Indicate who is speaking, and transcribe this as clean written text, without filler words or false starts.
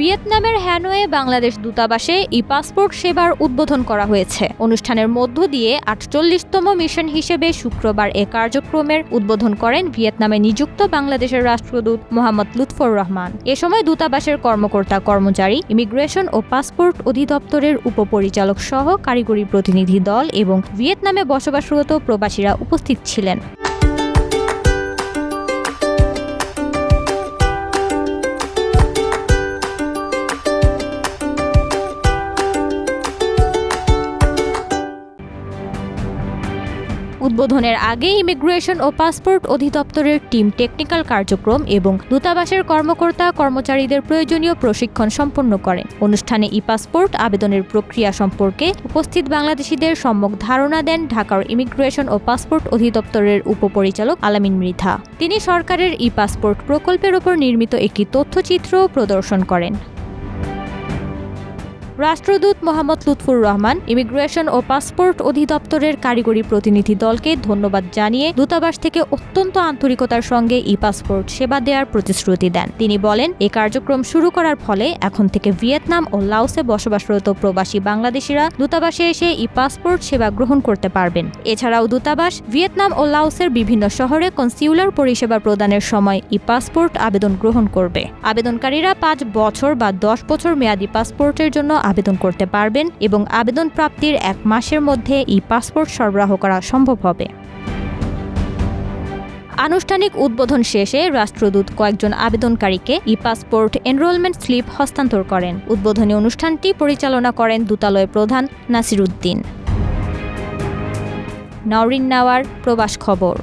Speaker 1: ভিয়েতনামের হ্যানয়ে বাংলাদেশ দূতাবাসে ই-পাসপোর্ট সেবার উদ্বোধন করা হয়েছে। অনুষ্ঠানের মধ্য দিয়ে ৪৮তম মিশন হিসেবে শুক্রবার এ কার্যক্রমের উদ্বোধন করেন ভিয়েতনামে নিযুক্ত বাংলাদেশের রাষ্ট্রদূত মোহাম্মদ লুৎফর রহমান। এ সময় দূতাবাসের কর্মকর্তা কর্মচারী, ইমিগ্রেশন ও পাসপোর্ট অধিদপ্তরের উপপরিচালক সহ কারিগরি প্রতিনিধি দল এবং ভিয়েতনামে বসবাসরত প্রবাসীরা উপস্থিত ছিলেন। উদ্বোধনের আগে ইমিগ্রেশন ও পাসপোর্ট অধিদপ্তরের টিম টেকনিক্যাল কার্যক্রম এবং দূতাবাসের কর্মকর্তা কর্মচারীদের প্রয়োজনীয় প্রশিক্ষণ সম্পন্ন করেন। অনুষ্ঠানে ই-পাসপোর্ট আবেদনের প্রক্রিয়া সম্পর্কে উপস্থিত বাংলাদেশিদের সম্যক ধারণা দেন ঢাকার ইমিগ্রেশন ও পাসপোর্ট অধিদপ্তরের উপপরিচালক আলামিন মৃধা। তিনি সরকারের ই-পাসপোর্ট প্রকল্পের ওপর নির্মিত একটি তথ্যচিত্র প্রদর্শন করেন। রাষ্ট্রদূত মোহাম্মদ লুৎফর রহমান ইমিগ্রেশন ও পাসপোর্ট অধিদপ্তরের কারিগরি প্রতিনিধি দলকে ধন্যবাদ জানিয়ে দূতাবাস থেকে অত্যন্ত আন্তরিকতার সঙ্গে ই-পাসপোর্ট সেবা দেওয়ার প্রতিশ্রুতি দেন। তিনি বলেন, এই কার্যক্রম শুরু করার ফলে এখন থেকে ভিয়েতনাম ও লাওসে বসবাসরত প্রবাসী বাংলাদেশিরা দূতাবাসে এসে ই-পাসপোর্ট সেবা গ্রহণ করতে পারবেন। এছাড়াও দূতাবাস ভিয়েতনাম ও লাওসের বিভিন্ন শহরে কনসিউলার পরিষেবা প্রদানের সময় ই-পাসপোর্ট আবেদন গ্রহণ করবে। আবেদনকারীরা ৫ বছর বা ১০ বছর মেয়াদী পাসপোর্টের জন্য আবেদন করতে পারবেন এবং আবেদন প্রাপ্তির ১ মাসের মধ্যে ই-পাসপোর্ট সরবরাহ করা সম্ভব হবে। আনুষ্ঠানিক উদ্বোধন শেষে রাষ্ট্রদূত কয়েকজন আবেদনকারীকে ই-পাসপোর্ট এনরোলমেন্ট স্লিপ হস্তান্তর করেন। উদ্বোধনী অনুষ্ঠানটি পরিচালনা করেন দূতালয় প্রধান নাসির উদ্দিন। নওরিন নাওয়ার, প্রবাস খবর।